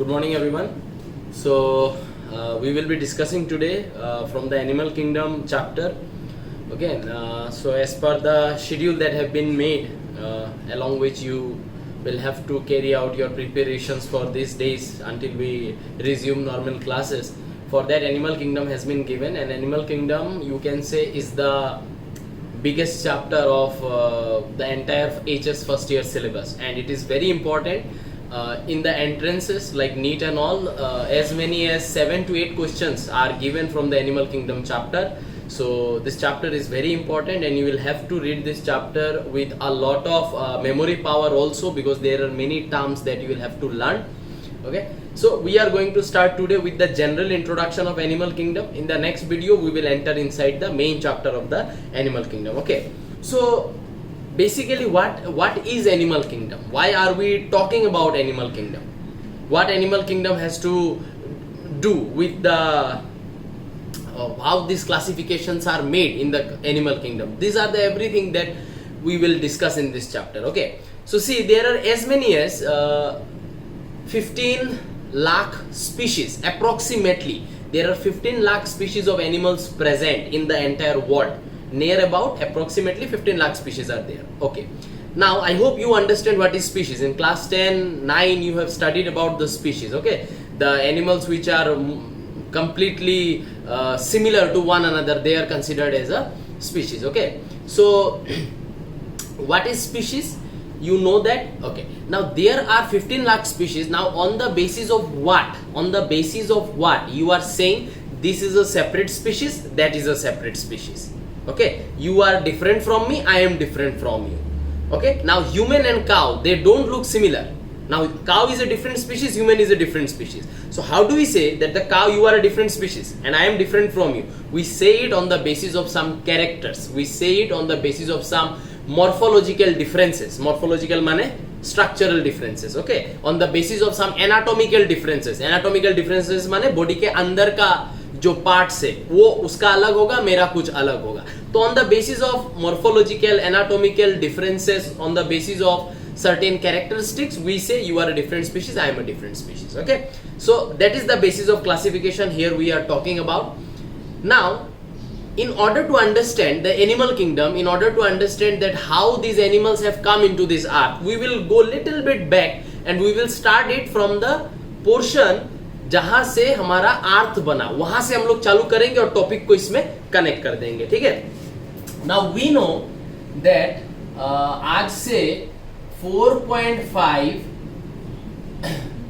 Good morning, everyone. So we will be discussing today from the Animal Kingdom chapter. Okay. So as per the schedule that have been made, along which you will have to carry out your preparations for these days until we resume normal classes. For that, Animal Kingdom has been given, and Animal Kingdom, you can say, is the biggest chapter of the entire HS first year syllabus, and it is very important. In the entrances like NEET and all, as many as 7 to 8 questions are given from the Animal Kingdom chapter. So this chapter is very important, and you will have to read this chapter with a lot of memory power also, because there are many terms that you will have to learn. Okay, so we are going to start today with the general introduction of Animal Kingdom. In the next video we will enter inside the main chapter of the Animal Kingdom. Okay, so basically what is Animal Kingdom? Why are we talking about Animal Kingdom? What Animal Kingdom has to do with the how these classifications are made in the Animal Kingdom? These are the everything that we will discuss in this chapter. Okay, so see, there are as many as 15 lakh species approximately. There are 15 lakh species of animals present in the entire world. Near about approximately 15 lakh species are there. Okay, now I hope you understand what is species. In class 10, 9 you have studied about the species. Okay, the animals which are completely similar to one another, they are considered as a species. Okay, so what is species? You know that. Okay, now there are 15 lakh species. Now on the basis of what? On the basis of what you are saying this is a separate species, that is a separate species. Okay, you are different from me, I am different from you. Okay, now human and cow, they don't look similar. Now cow is a different species, human is a different species. So how do we say that the cow, you are a different species and I am different from you? We say it on the basis of some characters. We say it on the basis of some morphological differences. Morphological माने structural differences. Okay, on the basis of some anatomical differences. Anatomical differences माने body के अंदर का जो parts है वो उसका अलग होगा, मेरा कुछ अलग होगा. तो on the basis of morphological anatomical differences, on the basis of certain characteristics, we say you are a different species, I am a different species. Okay, so that is the basis of classification here we are talking about. Now in order to understand the animal kingdom, in order to understand that how these animals have come into this earth, we will go little bit back and we will start it from the portion जहां से हमारा अर्थ बना, वहां से हम लोग चालू करेंगे और टॉपिक को इसमें कनेक्ट कर देंगे. ठीक है, नाउ वी नो दैट आज से 4.5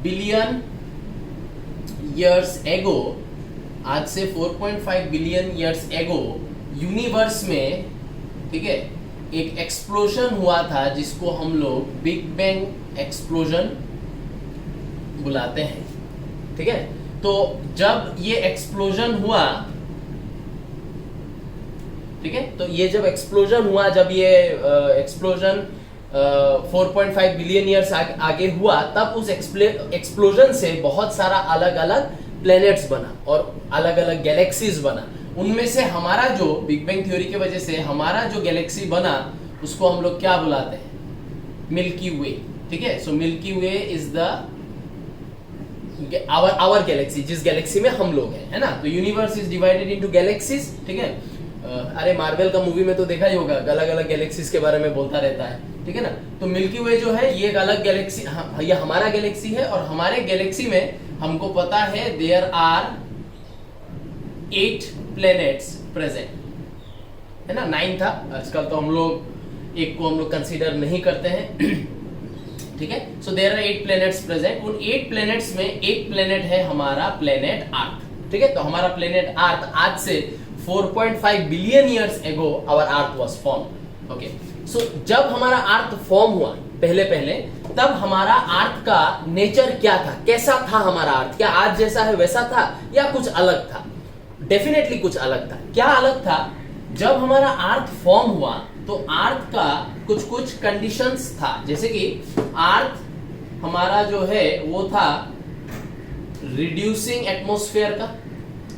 बिलियन ईयर्स एगो, आज से 4.5 बिलियन ईयर्स एगो यूनिवर्स में, ठीक है, एक एक्सप्लोजन हुआ था जिसको हम लोग बिग बैंग एक्सप्लोजन बुलाते हैं. ठीक है, तो जब ये एक्सप्लोजन हुआ, ठीक है, तो ये जब एक्सप्लोजन हुआ, जब ये एक्सप्लोजन 4.5 बिलियन ईयर्स आगे हुआ, तब उस एक्सप्लोजन से बहुत सारा अलग अलग प्लैनेट्स बना और अलग अलग गैलेक्सीज बना. उनमें से हमारा जो बिग बैंग थ्योरी की वजह से हमारा जो गैलेक्सी बना उसको हम लोग क्या बुलाते हैं? Milky way. ठीक है, so milky way is the our galaxy, जिस गैलेक्सी में हम लोग हैं, है ना. तो universe is divided into galaxies. ठीक है, अरे मार्वल का मूवी में तो देखा ही होगा, अलग अलग गैलेक्सीज के बारे में बोलता रहता है. ठीक है ना, तो मिल्की वे जो है ये एक अलग गैलेक्सी, ये हमारा गैलेक्सी है और हमारे गैलेक्सी में हमको पता है देयर आर 8 प्लैनेट्स प्रेजेंट, है ना. 9 था, आजकल तो हम लोग एक को हम लोग कंसीडर नहीं करते हैं. ठीक है, so there are 8 planets present. उन 8 प्लैनेट्स में एक प्लैनेट है हमारा प्लैनेट अर्थ. ठीक है, तो हमारा प्लैनेट अर्थ आज से 4.5 billion years ago our earth was form. Okay, so जब हमारा अर्थ फॉर्म हुआ पहले तब हमारा अर्थ का नेचर क्या था, कैसा था हमारा अर्थ? क्या आज जैसा है वैसा था या कुछ अलग था? डेफिनेटली कुछ अलग था. क्या अलग था? जब हमारा अर्थ फॉर्म हुआ तो अर्थ का कुछ कंडीशंस था, जैसे कि अर्थ हमारा जो है वो था रिड्यूसिंग एटमॉस्फेयर का.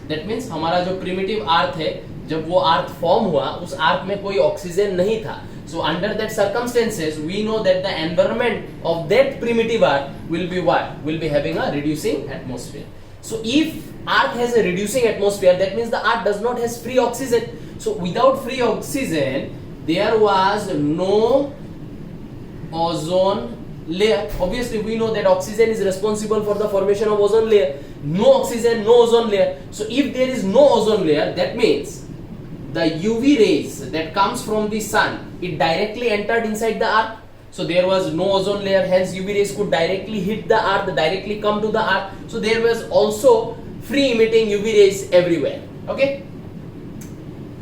दैट मीन्स हमारा जो प्रिमिटिव अर्थ है, जब वो अर्थ फॉर्म हुआ उस अर्थ में कोई ऑक्सीजन नहीं था. So under that circumstances, we know that the environment of that primitive earth will be what? Will be having a reducing atmosphere. So if earth has a reducing atmosphere, that means the earth does not has free oxygen. So without free oxygen, there was no ozone layer. Obviously we know that oxygen is responsible for the formation of ozone layer. No oxygen, no ozone layer. So if there is no ozone layer, that means the UV rays that comes from the sun, it directly entered inside the earth. So there was no ozone layer, hence UV rays could directly hit the earth, directly come to the earth. So there was also free emitting UV rays everywhere. Okay,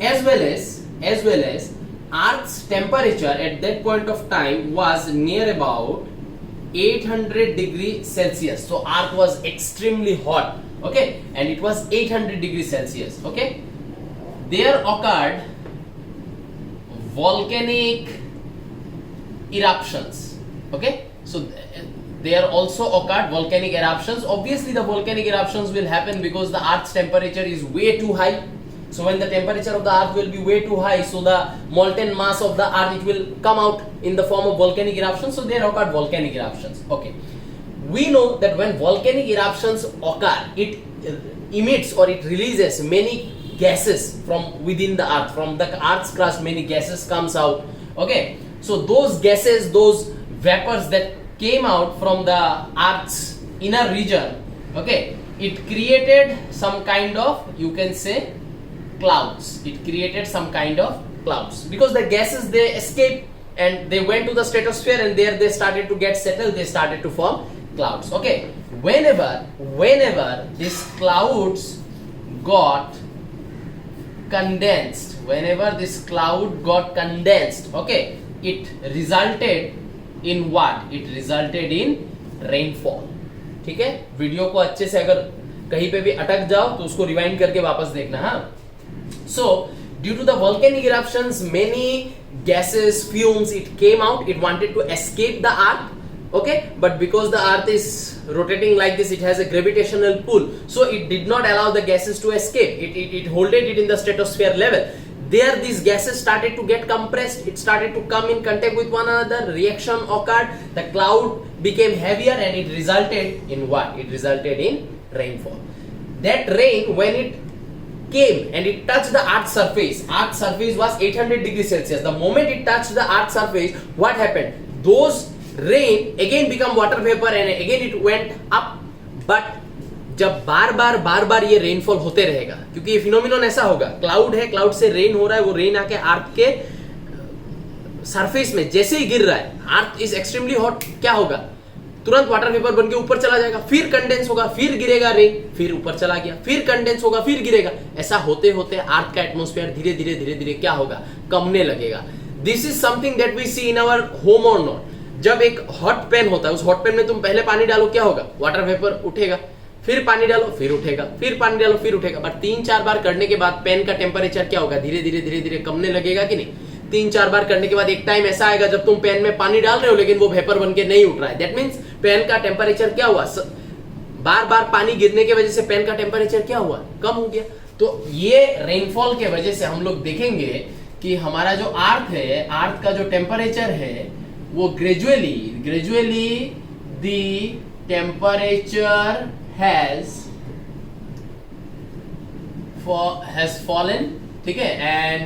as well as earth's temperature at that point of time was near about 800 degrees Celsius. So earth was extremely hot. Okay, and it was 800 degrees Celsius. Okay, there occurred volcanic eruptions. Okay, so there also occurred volcanic eruptions. Obviously the volcanic eruptions will happen because the earth's temperature is way too high. So when the temperature of the earth will be way too high, so the molten mass of the earth, it will come out in the form of volcanic eruptions. So there occurred volcanic eruptions. Okay, we know that when volcanic eruptions occur, it emits or it releases many gases from within the earth. From the earth's crust, many gases comes out. Okay, so those gases, those vapors that came out from the earth's inner region, okay, it created some kind of, you can say, clouds. It created some kind of clouds because the gases, they escaped and they went to the stratosphere, and there they started to get settled, they started to form clouds. Okay, whenever these clouds got condensed, whenever this cloud got condensed, okay, it resulted in what? It resulted in rainfall. ठीक है, video को अच्छे से अगर कहीं पे भी अटक जाओ तो उसको रिवाइंड करके वापस देखना. हाँ, so due to the volcanic eruptions, many gases, fumes, it came out, it wanted to escape the earth. Okay, but because the earth is rotating like this, it has a gravitational pull, so it did not allow the gases to escape. It holded it in the stratosphere level. There these gases started to get compressed, it started to come in contact with one another, reaction occurred, the cloud became heavier, and it resulted in what? It resulted in rainfall. That rain, when it came and it touched the earth's surface was 800 degrees Celsius. The moment it touched the earth's surface, what happened? Those rain again become water vapor and again it went up. But जब बार बार ये rainfall होते रहेगा, क्योंकि ये phenomenon ऐसा होगा, cloud है, cloud से रेन हो रहा है, वो रेन आके अर्थ के सरफेस में जैसे ही गिर रहा है, अर्थ इज एक्सट्रीमली हॉट, क्या होगा? तुरंत वाटर वेपर बन के ऊपर चला जाएगा, फिर कंडेंस होगा, फिर गिरेगा रेन, फिर ऊपर चला गया, फिर कंडेंस होगा, फिर गिरेगा. ऐसा होते होते अर्थ का एटमॉस्फेयर धीरे धीरे क्या होगा? कमने लगेगा. This is something that we see in our home और नॉट. जब एक हॉट पैन होता है, उस हॉट पैन में तुम पहले पानी डालो, क्या होगा? वाटर वेपर उठेगा, फिर पानी डालो, फिर उठेगा, फिर पानी डालो, फिर उठेगा. बट 3-4 बार करने के बाद पेन का टेम्परेचर क्या होगा? धीरे धीरे कमने लगेगा कि नहीं? 3-4 बार करने के बाद एक टाइम ऐसा आएगा जब तुम पेन में पानी डाल रहे हो लेकिन वो वेपर बन के नहीं उठ रहा है. दैट मींस पेन का टेम्परेचर क्या हुआ? बार पानी गिरने की वजह से पेन का टेम्परेचर क्या हुआ? कम हो गया. तो ये रेनफॉल के वजह से हम लोग देखेंगे कि हमारा जो अर्थ है, अर्थ का जो टेम्परेचर है, वो gradually the temperature has fallen. ठीक है, and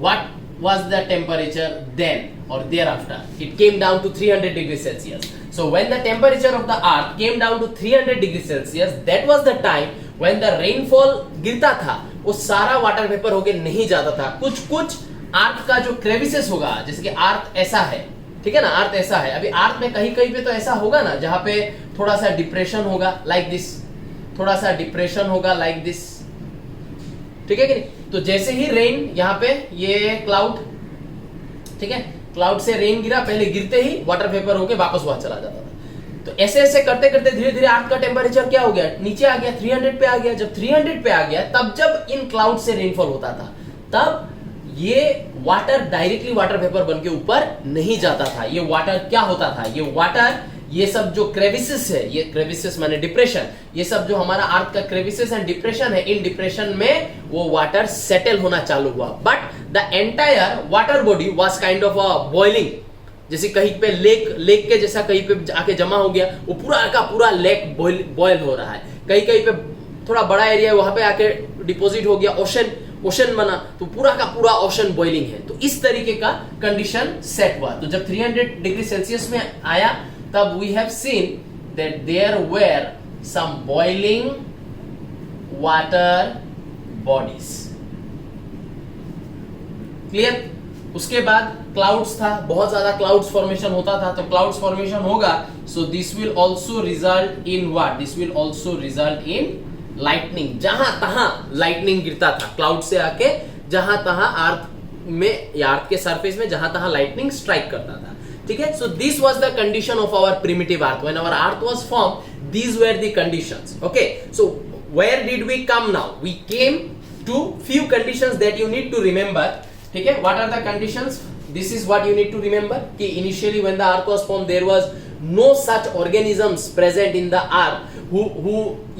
what was the temperature then or thereafter? It came down to 300 degrees Celsius. So when the temperature of the earth came down to 300 degrees Celsius, that was the time when the rainfall गिरता था, वो सारा water vapour होके नहीं जाता था. कुछ अर्थ का जो क्रेविसेस होगा, जैसे कि अर्थ ऐसा है, ठीक है ना, अर्थ ऐसा है. अभी अर्थ में कहीं पे तो ऐसा होगा ना, जहां पे थोड़ा सा डिप्रेशन होगा लाइक दिस, थोड़ा सा डिप्रेशन होगा लाइक दिस, ठीक है कि नहीं? तो जैसे ही रेन, यहाँ पे ये क्लाउड, ठीक है, क्लाउड से रेन गिरा, पहले गिरते ही वाटर वेपर होके वापस वहां चला जाता था. तो ऐसे करते धीरे अर्थ का टेम्परेचर क्या हो गया? नीचे आ गया, 300 पे आ गया. जब 300 पे आ गया, तब जब इन क्लाउड से रेनफॉल होता था, तब ये वाटर डायरेक्टली वाटर वेपर बन के ऊपर नहीं जाता था. ये वाटर क्या होता था? ये वाटर, ये सब जो क्रेविसेस है, ये क्रेविसेस माने डिप्रेशन, ये सब जो हमारा अर्थ का क्रेविसेस एंड डिप्रेशन है, इन डिप्रेशन में वो वाटर सेटल होना चालू हुआ. But the entire water body was kind of a boiling, जैसे कहीं पे लेक के जैसा कहीं पे आके जमा हो गया, वो पूरा का पूरा लेक बॉयल हो रहा है, कहीं कहीं पे थोड़ा बड़ा एरिया है वहां पे आके डिपॉजिट हो गया, ओशन बना, तो पूरा का पूरा ओशन बॉइलिंग है। तो इस तरीके का कंडीशन सेट हुआ। तो जब 300 डिग्री सेल्सियस में आया तब we have seen that there were some boiling water bodies. Clear? उसके बाद क्लाउड्स था, बहुत ज्यादा क्लाउड्स फॉर्मेशन होता था, तो क्लाउड्स फॉर्मेशन होगा, so this will also result in what? This will also result in lightning. जहां तहां लाइटनिंग गिरता था क्लाउड से आके, जहां तहां अर्थ में या अर्थ के सरफेस में जहां तहां लाइटनिंग स्ट्राइक करता था। ठीक है? So this was the condition of our primitive earth when our earth was form. These were the conditions. Okay, so where did we come now? We came to few conditions that you need to remember. ठीक है? What are the conditions? This is what you need to remember कि initially when the earth was form there was no such organisms present in the earth who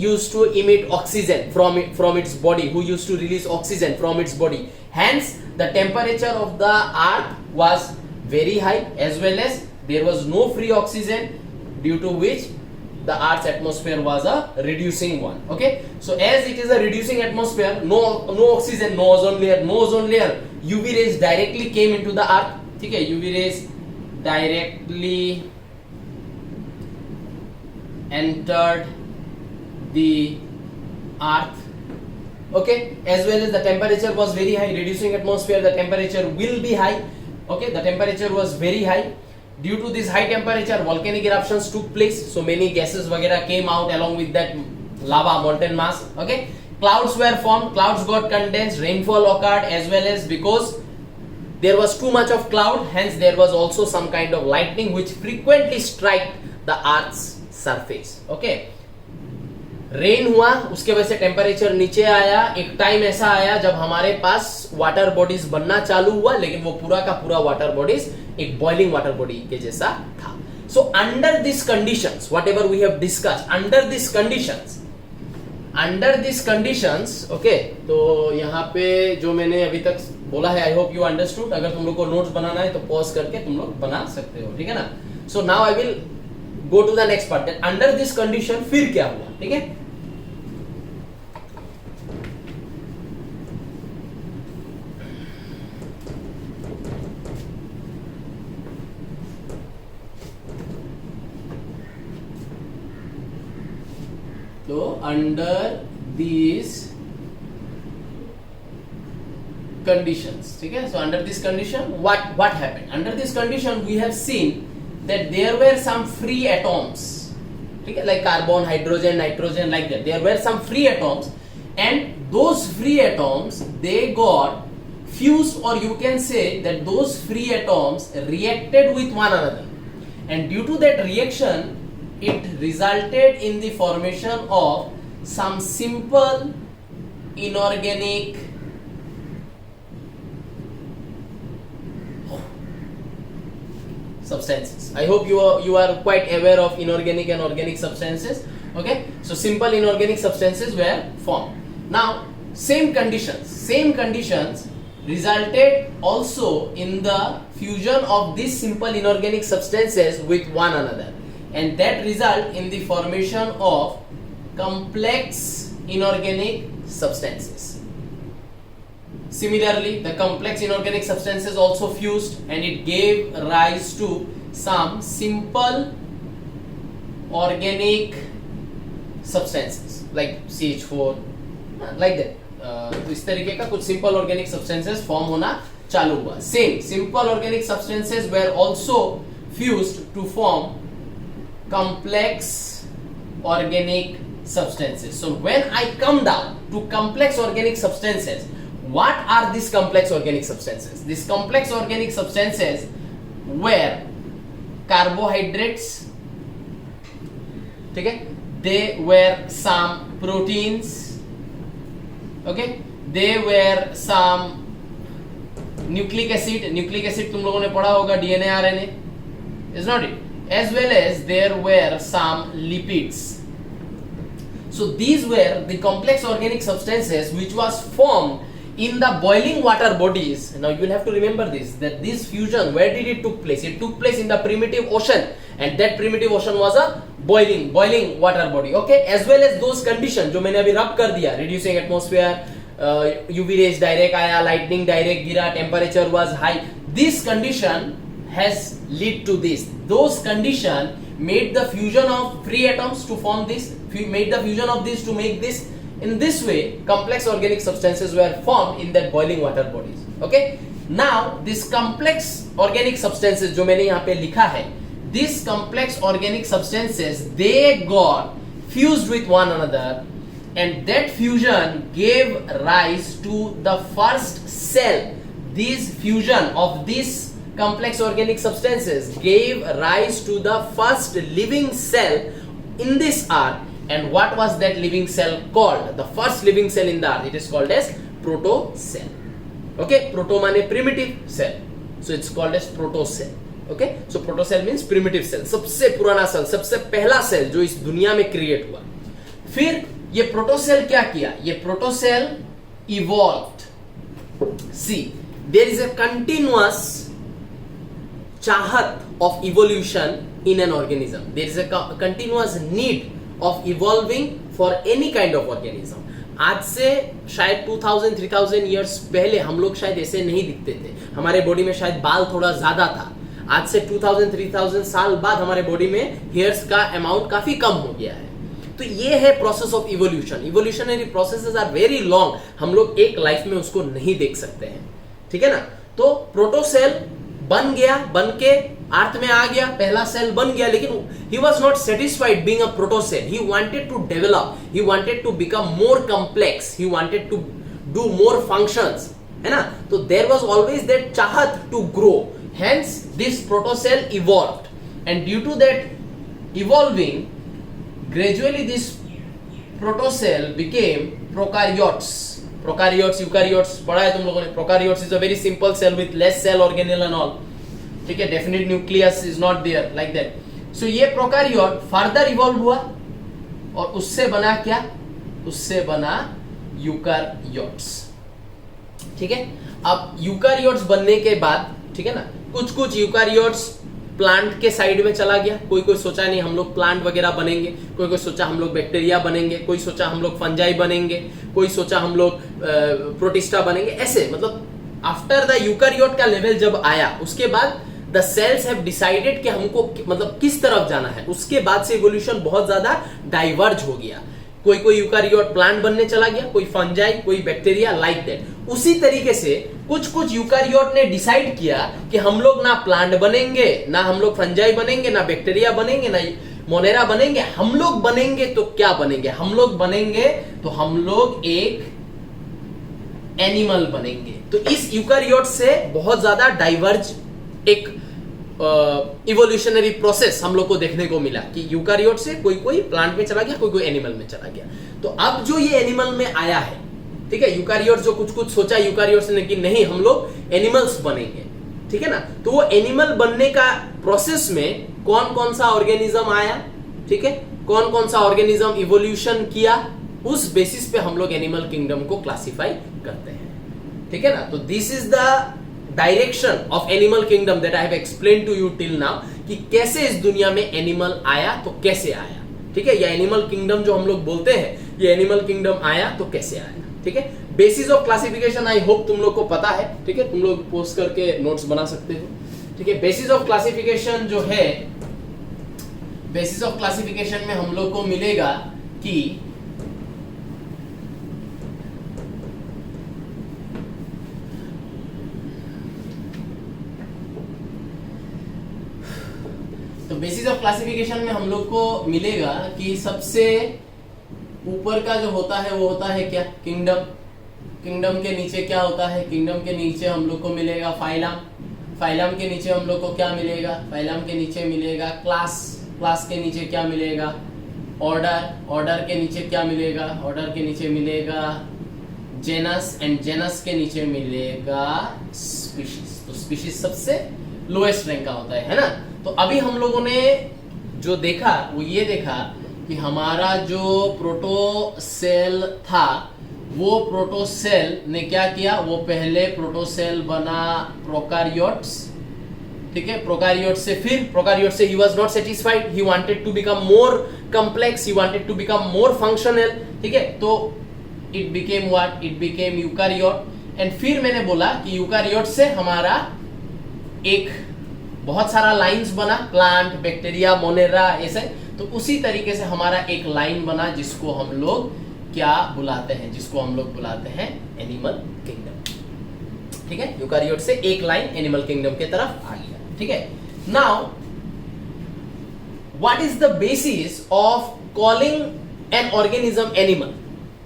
used to emit oxygen from its body, who used to release oxygen from its body. Hence the temperature of the earth was very high, as well as there was no free oxygen, due to which the earth's atmosphere was a reducing one. Okay, so as it is a reducing atmosphere, no oxygen, no ozone layer, UV rays directly came into the earth. ठीक है? UV rays directly entered the earth. Okay, as well as the temperature was very high. Reducing atmosphere, the temperature will be high. Okay, the temperature was very high. Due to this high temperature, volcanic eruptions took place, so many gases वगैरह came out along with that lava, molten mass. Okay, clouds were formed, clouds got condensed, rainfall occurred, as well as because there was too much of cloud, hence there was also some kind of lightning which frequently struck the earth's surface. Okay, rain हुआ, उसके वजह से temperature नीचे आया। एक time ऐसा आया जब हमारे पास वाटर बॉडीज बनना चालू हुआ, लेकिन वो पूरा का पूरा वाटर बॉडीज एक बॉइलिंग वाटर बॉडी के जैसा था। So under this conditions, whatever we have discussed, under this conditions, okay, तो यहाँ पे जो मैंने अभी तक बोला है, आई होप यू अंडरस्टूड। अगर तुम लोग को नोट्स बनाना है तो पॉज करके तुम लोग बना सकते हो, ठीक है ना? So now I will go to the next part, that under this condition फिर क्या हुआ? ठीक है? तो under these conditions, ठीक है? So under this condition what happened? Under this condition we have seen that there were some free atoms, ठीक है, like carbon, hydrogen, nitrogen, like that. There were some free atoms, and those free atoms, they got fused, or you can say that those free atoms reacted with one another, and due to that reaction it resulted in the formation of some simple inorganic substances. I hope you are quite aware of inorganic and organic substances. Okay, so simple inorganic substances were formed. Now same conditions resulted also in the fusion of these simple inorganic substances with one another, and that result in the formation of complex inorganic substances. Similarly, the complex inorganic substances also fused, and it gave rise to some simple organic substances like CH4, like that. तो इस तरीके का कुछ simple organic substances form होना चालू हुआ. Same simple organic substances were also fused to form complex organic substances. So when I come down to complex organic substances, what are these complex organic substances? These complex organic substances were carbohydrates, ठीक है? They were some proteins, okay? They were some nucleic acid तुम लोगों ने पढ़ा होगा, DNA, RNA, is not it? As well as there were some lipids. So these were the complex organic substances which was formed in the boiling water bodies, now you will have to remember this, that this fusion, where did it took place? It took place in the primitive ocean, and that primitive ocean was a boiling water body, okay? As well as those conditions जो मैंने अभी रब कर दिया, reducing atmosphere, UV rays direct आया, lightning direct गिरा, temperature was high. This condition has led to this. Those condition made the fusion of free atoms to form this, made the fusion of this to make this. In this way, complex organic substances were formed in that boiling water bodies. Okay? Now, this complex organic substances जो मैंने यहाँ पे लिखा है, these complex organic substances, they got fused with one another, and that fusion gave rise to the first cell. This fusion of these complex organic substances gave rise to the first living cell in this earth. And what was that living cell called? The first living cell in the earth, it is called as protocell. Okay, proto माने primitive cell, so it's called as protocell. Okay, so protocell means primitive cell, सबसे पुराना cell, सबसे पहला cell जो इस दुनिया में create हुआ. फिर ये प्रोटोसेल क्या किया? ये प्रोटोसेल evolved. See, there is a continuous चाहत of evolution in an organism. There is a continuous need of evolving for any kind of organism. आज से शायद 2000-3000 years पहले हम लोग शायद ऐसे नहीं दिखते थे, हमारे बॉडी में शायद बाल थोड़ा ज्यादा था. आज से 2000-3000 साल बाद हमारे बॉडी में हेयर्स का अमाउंट काफी कम हो गया है. तो ये है process of evolution. Evolutionary processes are very long, हम लोग एक लाइफ में उसको नहीं देख सकते हैं. ठीक है ना? तो प्रोटोसेल बन गया, बन के अर्थ में आ गया, पहला सेल बन गया, लेकिन he was not satisfied being a protocell. He wanted to develop, he wanted to become more complex, he wanted to do more functions, है ना? तो there was always that चाहत to grow. Hence this protocell evolved, and due to that evolving, gradually this protocell became prokaryotes. Prokaryotes, eukaryotes पढ़ा है तुम लोगों ने. Prokaryotes is a very simple cell with less cell organelle and all. ठीक है, definite nucleus is not there like that. So ये prokaryote further evolve हुआ और उससे बना क्या? उससे बना यूकैरियोट्स. ठीक है, अब यूकैरियोट्स बनने के बाद, ठीक है ना, कुछ यूकैरियोट्स प्लांट के साइड में चला गया. कोई सोचा नहीं हम लोग प्लांट वगैरह बनेंगे, कोई सोचा हम लोग बैक्टीरिया बनेंगे, कोई सोचा हम लोग फंजाई बनेंगे, कोई सोचा हम लोग प्रोटिस्टा बनेंगे. ऐसे मतलब आफ्टर द यूकैरियोट का लेवल जब आया, उसके बाद द सेल्स हैव डिसाइडेड कि हमको मतलब किस तरफ जाना है. उसके बाद से इवोल्यूशन बहुत ज्यादा डाइवर्ज हो गया. कोई यूकैरियोट प्लांट बनने चला गया, कोई फंजाई, कोई बैक्टीरिया, लाइक दैट. उसी तरीके से कुछ यूकैरियोट ने डिसाइड किया कि हम लोग ना प्लांट बनेंगे, ना हम लोग फंजाई बनेंगे, ना बैक्टीरिया बनेंगे, ना मोनेरा बनेंगे. हम लोग बनेंगे तो क्या बनेंगे? हम लोग बनेंगे तो हम लोग एक एनिमल बनेंगे. तो इस यूकैरियोट से बहुत ज्यादा डाइवर्ज एक इवोल्यूशनरी प्रोसेस हम लोग को देखने को मिला कि यूकैरियोट से कोई प्लांट में चला गया, कोई एनिमल में चला गया. तो अब जो ये एनिमल में आया है, ठीक है, यूकैरियोट जो कुछ सोचा यूकैरियोट्स ने कि नहीं हम लोग एनिमल्स बनेंगे. ठीक है ना? तो वो एनिमल बनने का प्रोसेस में कौन सा ऑर्गेनिज्म आया, ठीक है, कौन सा ऑर्गेनिज्म इवोल्यूशन किया, उस बेसिस पे हम लोग एनिमल किंगडम को क्लासिफाई करते हैं. ठीक है ना? तो this is the direction of animal kingdom that I have explain to you till now, कि कैसे इस दुनिया में एनिमल आया तो कैसे आया. ठीक है, या एनिमल किंगडम जो हम लोग बोलते हैं, ये एनिमल किंगडम आया तो कैसे आया. ठीक है, basis of classification I hope तुम लोग को पता है. ठीक है, तुम लोग पोस्ट करके नोट्स बना सकते हो. ठीक है, बेसिस ऑफ क्लासिफिकेशन जो है, बेसिस ऑफ क्लासिफिकेशन में हम लोग को मिलेगा कि तो बेसिस ऑफ क्लासिफिकेशन में हम लोग को मिलेगा कि सबसे ऊपर का जो होता है वो होता है क्या? किंगडम. किंगडम के नीचे क्या होता है? किंगडम के नीचे हम लोग को मिलेगा फाइलम. फाइलम के नीचे हम लोग को क्या मिलेगा? फाइलम के नीचे मिलेगा क्लास. क्लास के नीचे क्या मिलेगा? ऑर्डर. ऑर्डर के नीचे क्या मिलेगा? ऑर्डर के नीचे मिलेगा जेनस, एंड जेनस के नीचे मिलेगा स्पीशीज. तो स्पीशीज सबसे लोएस्ट रैंक का होता है ना? तो अभी हम लोगों ने जो देखा वो ये देखा कि हमारा जो प्रोटोसेल था वो प्रोटोसेल ने क्या किया, वो पहले प्रोटोसेल बना प्रोकारियोट्स, ठीक है, प्रोकारियोट से, फिर प्रोकारियोट से he was not satisfied, he wanted to become more complex, he wanted to become more functional, ठीक है, तो it became what, it became eukaryote. And फिर मैंने बोला कि यूकारियोट से हमारा एक बहुत सारा लाइंस बना, प्लांट, बैक्टीरिया, मोनेरा, ऐसे, तो उसी तरीके से हमारा एक लाइन बना जिसको हम लोग क्या बुलाते हैं, जिसको हम लोग बुलाते हैं एनिमल किंगडम, ठीक है। यूकारियोट से एक लाइन एनिमल किंगडम के तरफ आ गया, ठीक है। Now what is the basis of calling an organism animal,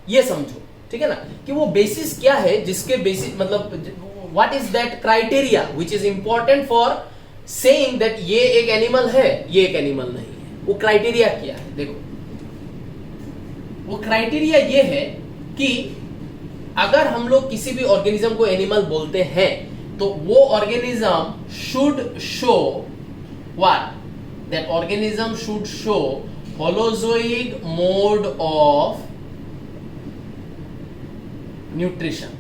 ये समझो, ठीक है ना, कि वो बेसिस क्या है जिसके बेसिस, मतलब what is that criteria which is important for saying that ये एक एनिमल है, ये एक एनिमल नहीं है। वो क्राइटेरिया क्या है, देखो, वो क्राइटेरिया ये है कि अगर हम लोग किसी भी ऑर्गेनिज्म को एनिमल बोलते हैं तो वो organism should show what, that organism should show holozoic mode of nutrition.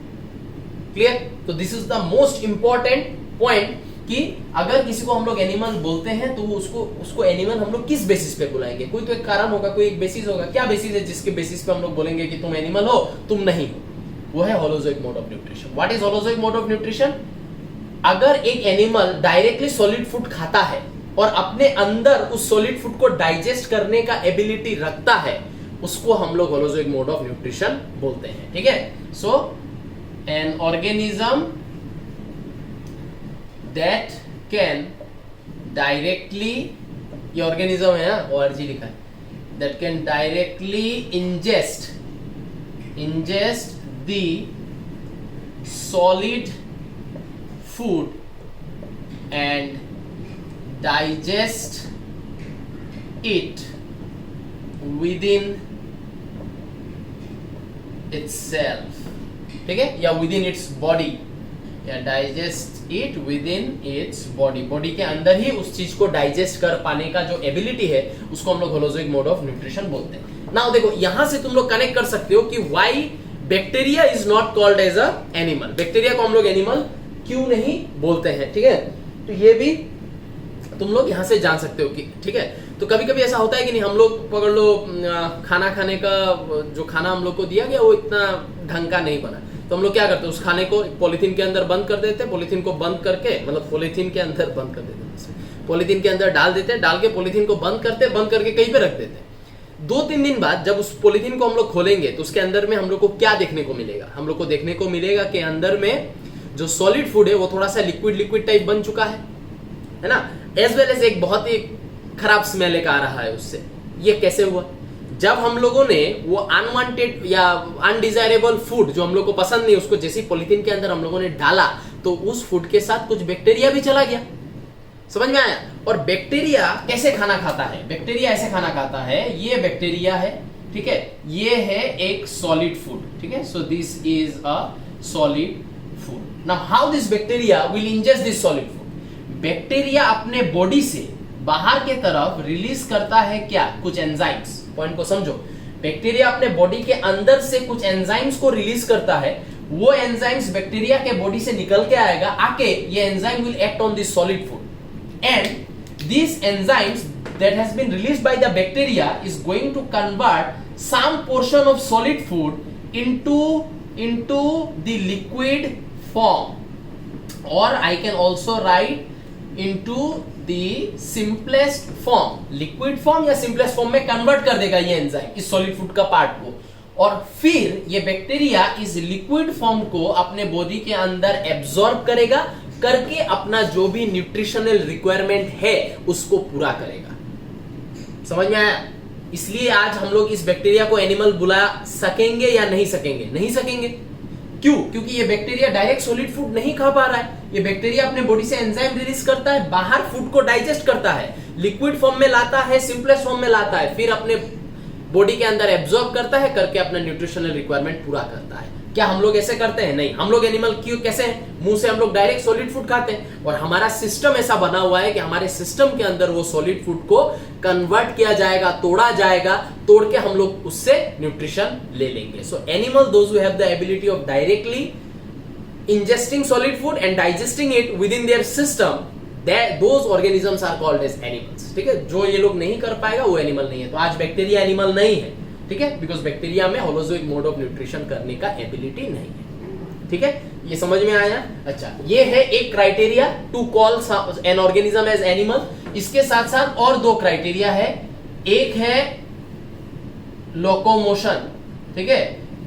Clear? तो this is the most important point कि अगर किसी को हम लोग एनिमल बोलते हैं तो उसको एनिमल हम लोग किस बेसिस पे बुलाएंगे, कोई तो एक कारण होगा, कोई एक बेसिस होगा। क्या बेसिस है जिसके बेसिस पे हम लोग बोलेंगे कि तुम एनिमल हो, तुम नहीं हो? वो है holozoic mode of nutrition. What is holozoic mode of nutrition? अगर एक एनिमल डायरेक्टली सॉलिड फूड खाता है और अपने अंदर उस सॉलिड फूड को डाइजेस्ट करने का एबिलिटी रखता है, उसको हम लोग होलोजोइक मोड ऑफ न्यूट्रिशन बोलते हैं, ठीक है। So an organism that can directly, ये ऑर्गेनिज्म है ना, ORG लिखा है, that can directly ingest the solid food and digest it within itself, ठीक है, या within its body, या digest it with in its body, body के अंदर ही उस चीज को डाइजेस्ट कर पाने का जो एबिलिटी है उसको हम लोग होलोजोइक मोड ऑफ न्यूट्रिशन बोलते हैं। नाउ देखो, यहां से तुम लोग कनेक्ट कर सकते हो कि why bacteria is not called as a animal, bacteria को हम लोग एनिमल क्यों नहीं बोलते हैं, ठीक है। तो ये भी तुम लोग यहां से जान सकते हो कि, ठीक है। तो कभी कभी ऐसा होता है कि नहीं, हम लोग पकड़ लो खाना खाने का जो खाना हम लोग को दिया गया वो इतना ढंग का नहीं बना, तो हम लोग क्या करते हैं, उस खाने को पॉलीथीन के अंदर बंद कर देते हैं, पॉलीथीन को बंद करके, मतलब पॉलीथीन के अंदर बंद कर देते हैं, पॉलीथीन के अंदर डाल देते हैं, डाल के पॉलीथीन को बंद करते हैं, बंद करके कहीं पे रख देते हैं। 2-3 दिन बाद जब उस पॉलीथीन को हम लोग खोलेंगे तो उसके अंदर में हम लोग को क्या देखने को मिलेगा, हम लोग को देखने को मिलेगा कि अंदर में जो सॉलिड फूड है वो थोड़ा सा लिक्विड टाइप बन चुका है ना, एज वेल एज एक बहुत ही खराब स्मेल एक आ रहा है उससे। ये कैसे हुआ? जब हम लोगों ने वो अनवांटेड या अनडिजायरेबल फूड जो हम लोग को पसंद नहीं, उसको जैसे पॉलीथीन के अंदर हम लोगों ने डाला तो उस फूड के साथ कुछ बैक्टीरिया भी चला गया। समझ में आया? और बैक्टीरिया कैसे खाना खाता है? बैक्टीरिया ऐसे खाना खाता है, ये बैक्टीरिया है, ठीक है, ये है एक सॉलिड फूड, ठीक है। So this is a solid food. Now how this bacteria will ingest this solid food? Bacteria अपने बॉडी से बाहर के तरफ रिलीज करता है क्या? कुछ एंजाइम्स। पॉइंट को समझो, बैक्टीरिया अपने बॉडी के अंदर से कुछ एंजाइम्स को रिलीज करता है, वो एंजाइम्स बैक्टीरिया के बॉडी से निकल के आएगा, आके ये enzyme will act on this solid food and this enzymes that has been released by the bacteria is going to convert some portion of solid food into the liquid form, or I can also write into the simplest form, liquid form या simplest form में convert कर देगा ये enzyme इस solid food का part को, और फिर ये बैक्टीरिया इस लिक्विड फॉर्म को अपने बॉडी के अंदर एब्जॉर्ब करेगा, करके अपना जो भी न्यूट्रिशनल रिक्वायरमेंट है उसको पूरा करेगा। समझ में आया? इसलिए आज हम लोग इस बैक्टीरिया को एनिमल बुला सकेंगे या नहीं सकेंगे? नहीं सकेंगे। क्यों? क्योंकि ये बैक्टीरिया डायरेक्ट सॉलिड फूड नहीं खा पा रहा है। ये बैक्टीरिया अपने बॉडी से एंजाइम रिलीज करता है, बाहर फूड को डाइजेस्ट करता है, लिक्विड फॉर्म में लाता है, सिंपलेस्ट फॉर्म में लाता है, फिर अपने बॉडी के अंदर एब्जॉर्ब करता है, करके अपना न्यूट्रिशनल रिक्वायरमेंट पूरा करता है। क्या हम लोग ऐसे करते हैं? नहीं, हम लोग एनिमल क्यों कैसे हैं? मुंह से हम लोग डायरेक्ट सॉलिड फूड खाते हैं, और हमारा सिस्टम ऐसा बना हुआ है कि हमारे सिस्टम के अंदर वो सॉलिड फूड को कन्वर्ट किया जाएगा, तोड़ा जाएगा, तोड़ के हम लोग उससे न्यूट्रिशन ले लेंगे. So animal, those who have the ability of directly ingesting solid food and digesting it within their system, that those organisms are called as animals. ठीक है, जो ये लोग नहीं कर पाएगा वो एनिमल नहीं है. तो आज बैक्टीरिया एनिमल नहीं है, ठीक है, बिकॉज बैक्टीरिया में होलोजोइक मोड ऑफ न्यूट्रिशन करने का एबिलिटी नहीं है. ठीक है, ये समझ में आया? अच्छा, ये है एक criteria to call an organism as animal. इसके साथ साथ और दो क्राइटेरिया है. एक है लोकोमोशन. ठीक है,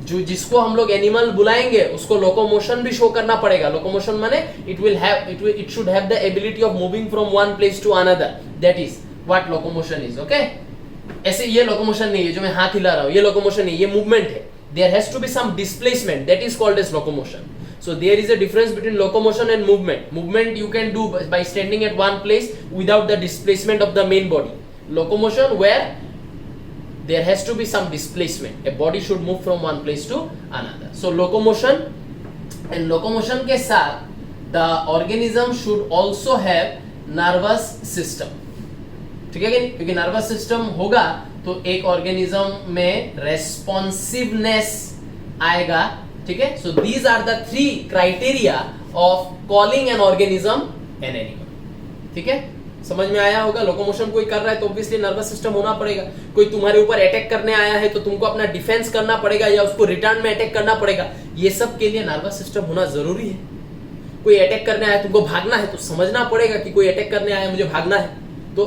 जो जिसको हम लोग एनिमल बुलाएंगे उसको लोकोमोशन भी शो करना पड़ेगा. लोकोमोशन माने it should have the ability of moving from one place to another. That is what locomotion is. Okay, ऐसे ये लोकोमोशन नहीं है जो मैं हाथ हिला रहा हूं, ये लोकोमोशन नहीं, ये मूवमेंट है. There has to be some displacement, that is called as locomotion. So there is a difference between locomotion and movement. Movement you can do by standing at one place without the displacement of the main body. Locomotion where there has to be some displacement. A body should move from one place to another. So locomotion, and locomotion के साथ the organism should also have nervous system. ठीक है कि नहीं? क्योंकि nervous system होगा तो एक organism में responsiveness आएगा. ठीक है, so these are the three criteria of calling an organism an animal. ठीक है, समझ में आया होगा. लोकोमोशन कोई कर रहा है तो ऑब्वियसली नर्वस सिस्टम होना पड़ेगा. कोई तुम्हारे ऊपर अटैक करने आया है तो तुमको अपना डिफेंस करना पड़ेगा या उसको रिटर्न में अटैक करना पड़ेगा. ये सब के लिए नर्वस सिस्टम होना जरूरी है. कोई अटैक करने आया, तुमको भागना है तो समझना पड़ेगा कि कोई अटैक करने आया, मुझे भागना है, तो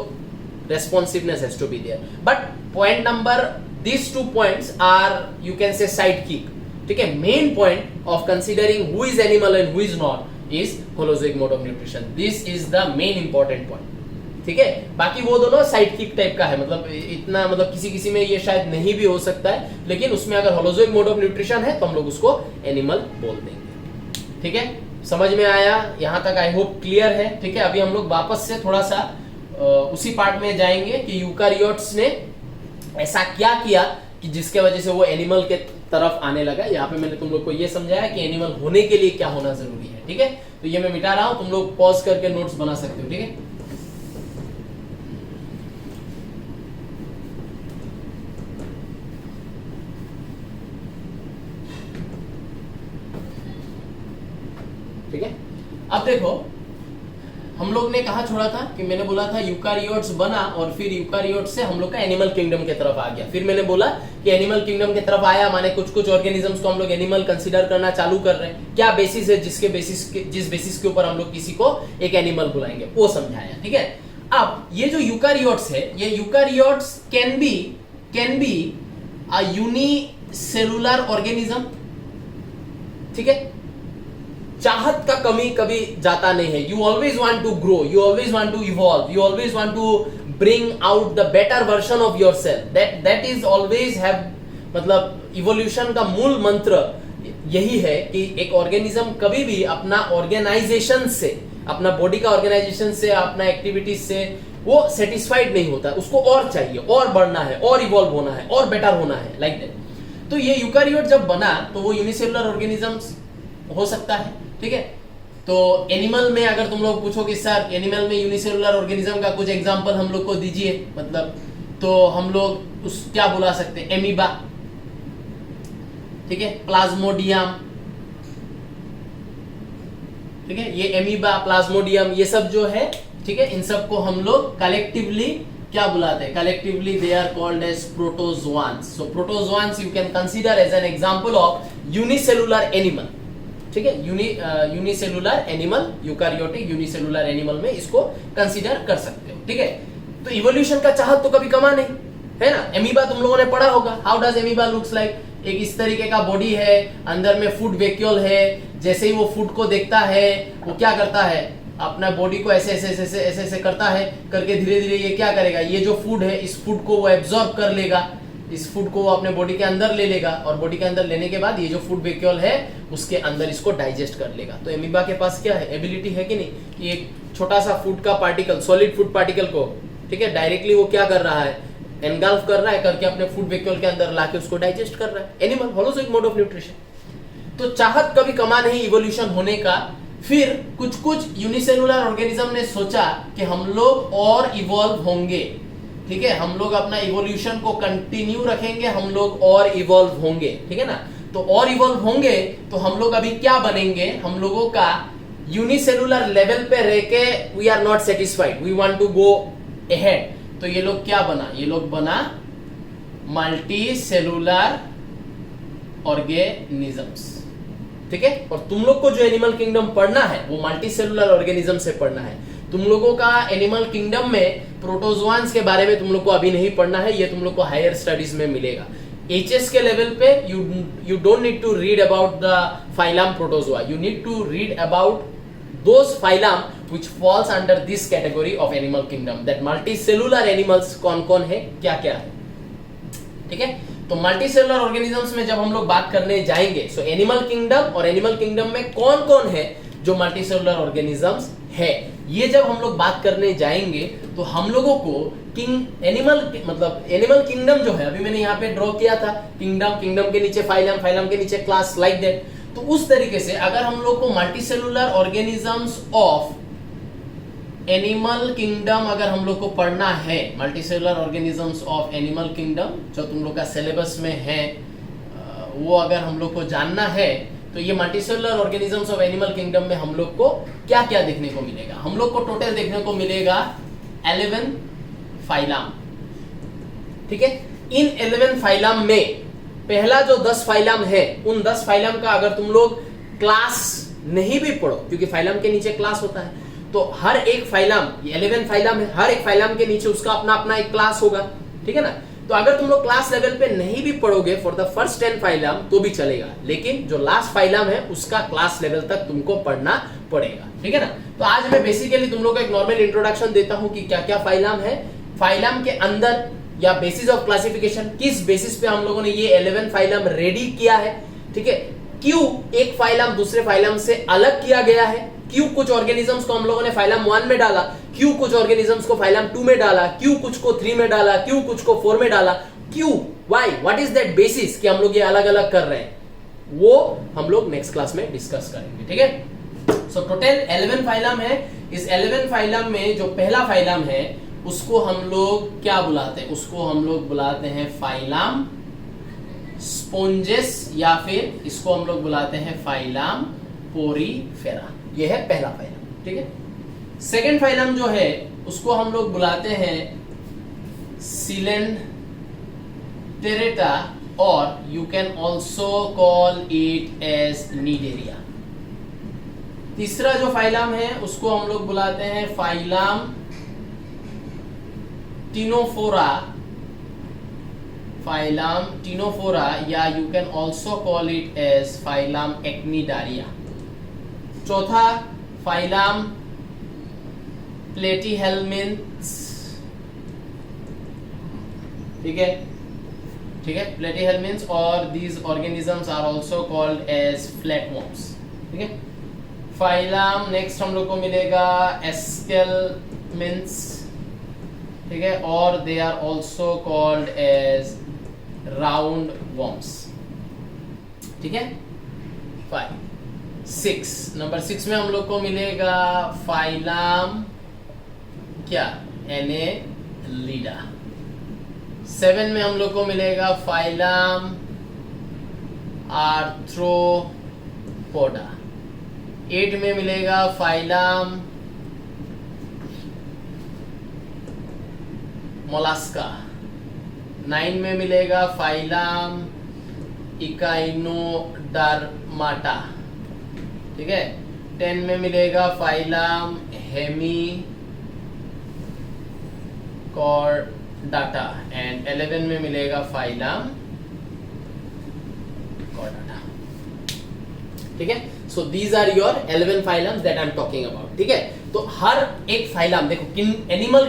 responsiveness has to be there. But point number, these two points are, you can say, sidekick. ठीक है, main point of considering who is animal and who is not is holozoic mode of nutrition. This is the main important point. ठीक है, बाकी वो दोनों side kick type का है. मतलब इतना, मतलब किसी किसी में ये शायद नहीं भी हो सकता है, लेकिन उसमें अगर होलोजोइक मोड ऑफ न्यूट्रिशन है तो हम लोग उसको एनिमल बोल देंगे. ठीक है, समझ में आया? यहां तक आई होप क्लियर है. ठीक है, अभी हम लोग वापस से थोड़ा सा उसी पार्ट में जाएंगे कि यूकारियोट्स ने ऐसा क्या किया कि जिसके वजह से वो एनिमल के तरफ आने लगा. यहाँ पे मैंने तुम लोग को ये समझाया कि एनिमल होने के लिए क्या होना जरूरी है. ठीक है, तो ये मैं मिटा रहा हूं, तुम लोग पॉज करके नोट्स बना सकते हो. ठीक है, ठीक है. अब देखो, हम लोग ने कहा छोड़ा था कि मैंने बोला था यूकारियोट्स बना और फिर यूकारियोट्स से हम लोग का एनिमल किंगडम के तरफ आ गया. फिर मैंने बोला कि एनिमल किंगडम के तरफ आया माने कुछ कुछ ऑर्गेनिजम्स को हम लोग एनिमल कंसीडर करना चालू कर रहे हैं. क्या बेसिस है जिस बेसिस के ऊपर हम लोग किसी को एक एनिमल बुलाएंगे, वो समझाया. ठीक है, अब ये जो यूकारियोट्स है, ये eukaryotes can be a unicellular organism. ठीक है, चाहत का कमी कभी जाता नहीं है. You always want to grow, you always want to evolve, you always want to bring out the better version of yourself. That is always have, मतलब इवोल्यूशन का मूल मंत्र यही है कि एक ऑर्गेनिज्म कभी भी अपना ऑर्गेनाइजेशन से, अपना बॉडी का ऑर्गेनाइजेशन से, अपना एक्टिविटीज से वो सेटिस्फाइड नहीं होता. उसको और चाहिए, और बढ़ना है, और इवॉल्व होना है, और बेटर होना है, लाइक दैट. तो ये यूकारियोट जब बना तो वो यूनिसेलुलर ऑर्गेनिजम्स हो सकता है. ठीक है, तो एनिमल में अगर तुम लोग पूछो कि सर एनिमल में यूनिसेलुलर ऑर्गेनिज्म का कुछ एग्जांपल हम लोग को दीजिए, मतलब तो हम लोग उस क्या बुला सकते हैं? एमीबा, ठीक है, प्लाज्मोडियम. ठीक है, ये एमीबा, प्लाज्मोडियम, ये सब जो है, ठीक है, इन सब को हम लोग कलेक्टिवली क्या बुलाते हैं? Collectively they are called as protozoans. So protozoans you can consider as an example of unicellular animal. ठीक है, unicellular animal, eukaryotic unicellular animal में इसको कंसीडर कर सकते हो. ठीक है, तो इवोल्यूशन का चाहत तो कभी कमा नहीं है ना. एमीबा तुम लोगों ने पढ़ा होगा. How does amoeba looks like? एक इस तरीके का बॉडी है, अंदर में फूड वैक्यूल है. जैसे ही वो फूड को देखता है, वो क्या करता है? अपना बॉडी को ऐसे ऐसे ऐसे ऐसे ऐसे करता है, करके धीरे धीरे ये क्या करेगा? ये जो फूड है, इस फूड को वो एब्जॉर्ब कर लेगा, इस फूड को वो अपने बॉडी के अंदर ले लेगा, और बॉडी के अंदर लेने के बाद ये जो फूड वैक्यूल है उसके अंदर इसको डाइजेस्ट कर लेगा. तो एमीबा के पास क्या है? एबिलिटी है कि नहीं कि एक छोटा सा फूड का पार्टिकल, सॉलिड फूड पार्टिकल को, ठीक है, डायरेक्टली वो क्या कर रहा है? एनगल्फ कर रहा है, करके अपने फूड वैक्यूल के अंदर लाके उसको डाइजेस्ट कर रहा है. Animal, holozoic mode of nutrition. तो चाहत कभी कमा नहीं इवोल्यूशन होने का। फिर कुछ यूनिसेलुलर ऑर्गेनिज्म ने सोचा कि हम लोग और इवॉल्व होंगे, ठीक है, हम लोग अपना इवोल्यूशन को कंटिन्यू रखेंगे, हम लोग और इवॉल्व होंगे, ठीक है ना। तो और इवॉल्व होंगे तो हम लोग अभी क्या बनेंगे, हम लोगों का यूनिसेलुलर लेवल पे रह के we are not satisfied, we want to go ahead. तो ये लोग क्या बना, ये लोग बना मल्टी सेलुलर ऑर्गेनिजम्स, ठीक है। और तुम लोग को जो एनिमल किंगडम पढ़ना है वो मल्टी सेलुलर ऑर्गेनिज्म से पढ़ना है। तुम लोगों का एनिमल किंगडम में प्रोटोजोआन्स के बारे में तुम लोग को अभी नहीं पढ़ना है, ये तुम लोग को हायर स्टडीज में मिलेगा। एचएस के लेवल पे you don't need to read about the phylum protozoa, you need to read about those phylum which falls under this category of animal kingdom, that multicellular animals कौन कौन है, क्या क्या है, ठीक है। तो मल्टीसेलुलर ऑर्गेनिजम्स में जब हम लोग बात करने जाएंगे, सो एनिमल किंगडम, और एनिमल किंगडम में कौन कौन है जो मल्टीसेलुलर ऑर्गेनिजम्स है, ये जब हम लोग बात करने जाएंगे तो हम लोगों को एनिमल किंगडम जो है, अभी मैंने यहाँ पे ड्रॉ किया था किंगडम के नीचे फाइलम, फाइलम के नीचे क्लास, लाइक दैट। तो उस तरीके से अगर हम लोग को multicellular organisms of animal kingdom अगर हम लोग को पढ़ना है, multicellular organisms of animal kingdom जो तुम लोग का सिलेबस में है, वो अगर हम लोग को जानना है तो ये multicellular organisms of animal kingdom में हम लोग को क्या क्या देखने को मिलेगा। हम लोग को टोटल देखने को मिलेगा 11 फाइलम, ठीक है। इन 11 फाइलम में पहला जो 10 फाइलम है, उन 10 फाइलम का अगर तुम लोग क्लास नहीं भी पढ़ो, क्योंकि फाइलम के नीचे क्लास होता है, तो हर एक फाइलम, 11 फाइलम है, हर एक फाइलम के नीचे उसका अपना अपना एक क्लास होगा, ठीक है ना। तो अगर तुम लोग क्लास लेवल पे नहीं भी पढ़ोगे फॉर द फर्स्ट 10 फाइलम तो भी चलेगा, लेकिन जो लास्ट फाइलम है उसका क्लास लेवल तक तुमको पढ़ना पड़ेगा, ठीक है ना। तो आज मैं बेसिकली तुम लोग को एक नॉर्मल इंट्रोडक्शन देता हूं कि क्या क्या फाइलम है, फाइलम के अंदर या बेसिस ऑफ क्लासिफिकेशन, किस बेसिस पे हम लोगों ने ये 11 फाइलम रेडी किया है, ठीक है। क्यों एक फाइलम दूसरे फाइलम से अलग किया गया है, क्यों कुछ ऑर्गेनिजम्स को हम लोगों ने फाइलम 1 में डाला, क्यों कुछ ऑर्गेनिजम्स को फाइलम 2 में डाला, क्यों कुछ को 3 में डाला, क्यों कुछ को 4 में डाला, क्यों, why, what is that basis कि हम लोग ये अलग अलग कर रहे हैं, वो हम लोग नेक्स्ट क्लास में डिस्कस करेंगे, ठीक है। सो टोटल 11 फाइलम है। इस 11 फाइलम में जो पहला फाइलम है उसको हम लोग क्या बुलाते हैं, उसको हम लोग बुलाते हैं फाइलम स्पोंजेस, या फिर इसको हम लोग बुलाते हैं फाइलम पोरीफेरा। ये है पहला फाइलम, ठीक है। सेकंड फाइलम जो है उसको हम लोग बुलाते हैं सिलेंटेरेटा, और you can also call it as Cnidaria. तीसरा जो फाइलम है उसको हम लोग बुलाते हैं फाइलम टिनोफोरा, या you can also call it as phylum Acnidaria. चौथा फाइलम प्लेटीहेल्मिन्थ्स, ठीक है, ठीक है, प्लेटीहेल्मिन्थ्स, और these organisms are also called as flatworms, ठीक है। फाइलम नेक्स्ट हम लोग को मिलेगा एस्केलमिन्थ्स, ठीक है, और they are also called as round worms, ठीक है। 6 नंबर 6 में हम लोग को मिलेगा फाइलम क्या, एनेलिडा। 7 में हम लोग को मिलेगा फाइलम आर्थ्रोपोडा। 8 में मिलेगा फाइलम मोलास्का। 9 में मिलेगा फाइलम इकाइनोडर्माटा, ठीक है। 10 में मिलेगा फाइलम हेमिकॉर्डाटा, एंड 11 में मिलेगा फाइलम कॉर्डाटा, ठीक है। So these are your 11 phylums that I am talking about, ठीक है। तो हर एक फाइलम देखो, एनिमल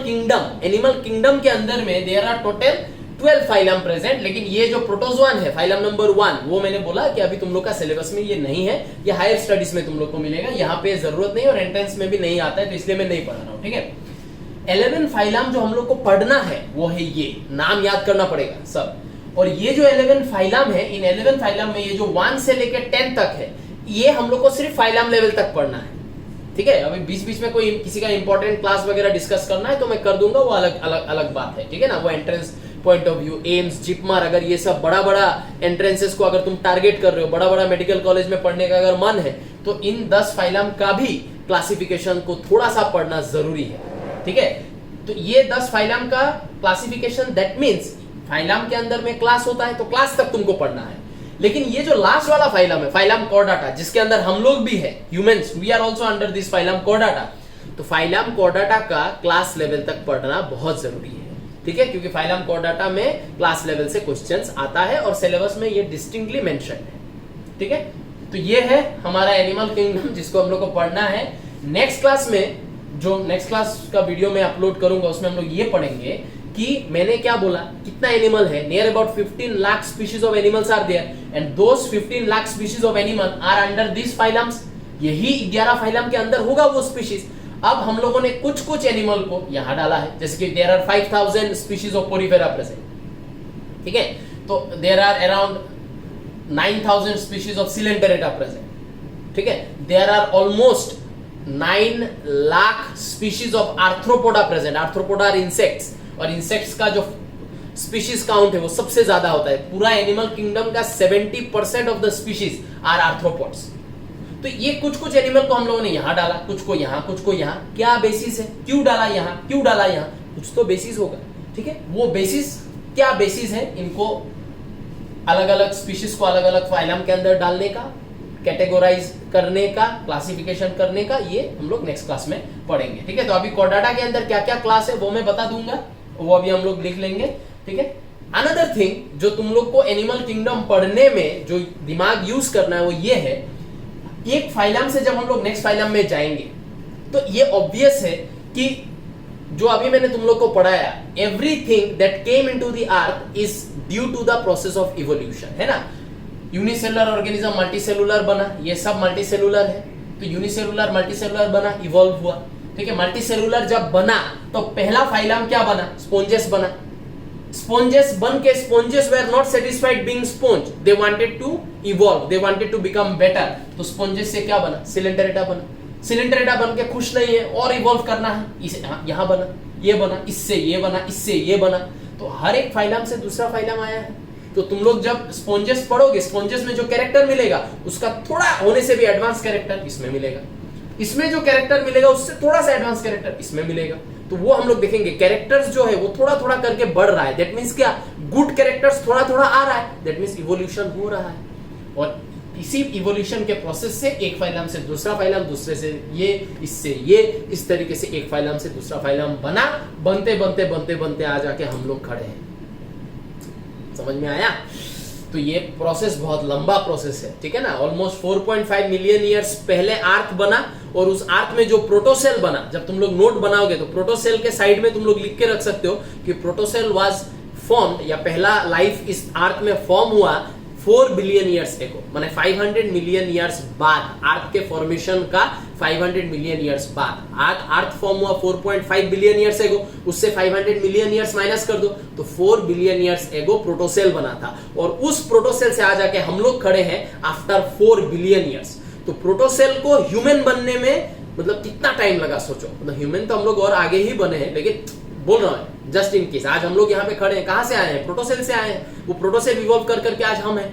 किंगडम के अंदर में there are total 12 phylum present, लेकिन ये जो प्रोटोजोआन है फाइलम नंबर 1, वो मैंने बोला कि अभी तुम लोग का सिलेबस में ये नहीं है, ये हायर स्टडीज में तुम लोग को मिलेगा, यहाँ पे जरूरत नहीं और एंट्रेंस में भी नहीं आता है, तो इसलिए मैं नहीं पढ़ा रहा हूँ, ठीक है। 11 फाइलम जो हम लोग को पढ़ना है वो है ये, नाम याद करना पड़ेगा सब। और ये जो 11 फाइलम है, इन 11 फाइलम में ये जो 1 से लेके 10 तक है, ये हम लोग को सिर्फ फाइलम लेवल तक पढ़ना है, ठीक है। अभी बीच बीच में कोई किसी का इंपॉर्टेंट क्लास वगैरह डिस्कस करना है तो मैं कर दूंगा, वो अलग अलग अलग बात है, ठीक है ना। वो entrance point of view, AIIMS, JIPMER, अगर ये सब बड़ा बड़ा एंट्रेंसेस को अगर तुम टारगेट कर रहे हो, बड़ा बड़ा मेडिकल कॉलेज में पढ़ने का अगर मन है, तो इन 10 फाइलम का भी क्लासिफिकेशन को थोड़ा सा पढ़ना जरूरी है, ठीक है। तो ये 10 फाइलम का क्लासिफिकेशन, दैट मीन्स फाइलम के अंदर में क्लास होता है तो क्लास तक तुमको पढ़ना है। लेकिन ये जो लास्ट वाला फाइलम है, फाइलम कॉर्डाटा, जिसके अंदर हम लोग भी है, humans, we are also under this phylum chordata, तो फाइलम कॉर्डाटा का क्लास लेवल तक पढ़ना बहुत जरूरी है, ठीक है, क्योंकि फाइलम कॉर्डाटा में क्लास लेवल से क्वेश्चंस आता है और सिलेबस में ये डिस्टिंक्टली मेंशन्ड है, ठीक है। तो ये है हमारा एनिमल किंगडम, जिसको हम लोग को पढ़ना है। नेक्स्ट क्लास में, जो नेक्स्ट क्लास का वीडियो मैं अपलोड करूंगा, उसमें हम लोग ये पढ़ेंगे कि मैंने क्या बोला, कितना एनिमल है, near about 15 lakh species of animals are there and those 15 lakh species of animal are under this phylums. यही 11 फाइलम के अंदर होगा वो स्पीशीज। अब हम लोगों ने कुछ कुछ एनिमल को यहां डाला है, जैसे कि there are 5000 species of Porifera present, ठीक है। तो there are around 9000 species of Coelenterata present, ठीक है। There are almost 9 lakh species of Arthropoda present. Arthropoda are insects, और इंसेक्ट्स का जो स्पीशीज काउंट है वो सबसे ज्यादा होता है। पूरा एनिमल किंगडम का 70% of the species are arthropods. तो ये कुछ कुछ एनिमल को हम लोगों ने यहां डाला, कुछ को यहां, कुछ को यहां। क्या बेसिस है, क्यों डाला यहां, क्यों डाला यहां, कुछ तो बेसिस होगा, ठीक है। वो बेसिस क्या बेसिस है, इनको अलग अलग स्पीशीज को अलग अलग फाइलम के अंदर डालने का, कैटेगोराइज करने का, क्लासिफिकेशन करने का, ये हम लोग नेक्स्ट क्लास में पढ़ेंगे, ठीक है। तो अभी कॉर्डाटा के अंदर क्या क्या क्लास है वो मैं बता दूंगा, वो अभी हम लोग लिख लेंगे, ठीक है। अनदर थिंग जो तुम लोग को एनिमल किंगडम पढ़ने में जो दिमाग यूज करना है वो ये है, एक फाइलम से जब हम लोग नेक्स्ट फाइलम में जाएंगे तो ये ऑब्वियस है कि जो अभी मैंने तुम लोग को पढ़ाया, everything that came into the earth is due to the process of evolution, है ना। यूनिसेलुलर ऑर्गेनिज्म मल्टीसेलुलर बना, ये सब मल्टीसेलुलर है, तो यूनिसेलुलर मल्टीसेलुलर बना, इवॉल्व हुआ, ठीक है। मल्टीसेलुलर जब बना तो पहला फाइलम क्या बना, स्पोंजेस बना। स्पोंजेस बन के, sponges were not satisfied being sponge, they wanted to evolve, they wanted to become better, तो स्पोंजेस से क्या बना, सिलेंटेरेटा बना। सिलेंटेरेटा बन के खुश नहीं है और इवॉल्व करना है, इसे यहाँ बना, ये बना, इससे ये बना, इससे ये बना, तो हर एक फाइलम से दूसरा फाइलम आया है। तो तुम लोग जब स्पोंजेस पढ़ोगे, स्पोंजेस में जो कैरेक्टर मिलेगा उसका थोड़ा होने से भी एडवांस कैरेक्टर इसमें मिलेगा, इसमें जो कैरेक्टर मिलेगा उससे थोड़ा सा एडवांस कैरेक्टर इसमें मिलेगा। तो वो हम लोग देखेंगे, कैरेक्टर्स जो है वो थोड़ा थोड़ा करके बढ़ रहा है, दैट मींस क्या, गुड कैरेक्टर्स थोड़ा थोड़ा आ रहा है, दैट मींस इवोल्यूशन हो रहा है। और इसी इवोल्यूशन के प्रोसेस से एक फाइलम से दूसरा फाइलम, दूसरे से ये, इससे ये, इस तरीके से एक फाइलम से दूसरा फाइलम बना, बनते बनते बनते बनते आ जाके हम लोग खड़े हैं। समझ में आया। तो ये प्रोसेस बहुत लंबा प्रोसेस है, ठीक है ना। ऑलमोस्ट 4.5 मिलियन ईयर्स पहले आर्थ बना, और उस आर्थ में जो प्रोटोसेल बना, जब तुम लोग नोट बनाओगे तो प्रोटोसेल के साइड में तुम लोग लिख के रख सकते हो कि प्रोटोसेल वाज फॉर्म्ड, या पहला लाइफ इस आर्थ में फॉर्म हुआ 4 बिलियन ईयर्स एगो, माने 500 मिलियन ईयर्स बाद, अर्थ के फॉर्मेशन का 500 मिलियन ईयर्स बाद अर्थ फॉर्म हुआ 4.5 बिलियन ईयर्स एगो, उससे 500 मिलियन ईयर्स माइनस कर दो तो 4 बिलियन ईयर्स एगो प्रोटोसेल बना था, और उस प्रोटोसेल से आ जाके हम लोग खड़े हैं आफ्टर 4 बिलियन ईयर्स। तो प्रोटोसेल को ह्यूमन बनने में मतलब कितना टाइम लगा सोचो, मतलब ह्यूमन तो हम लोग और आगे ही बने हैं, लेकिन बोल रहा हूं जस्ट इन केस आज हम लोग यहाँ पे खड़े हैं, कहां से आए हैं, प्रोटोसेल से आए हैं, वो प्रोटोसेल इवॉल्व कर करके आज हम हैं।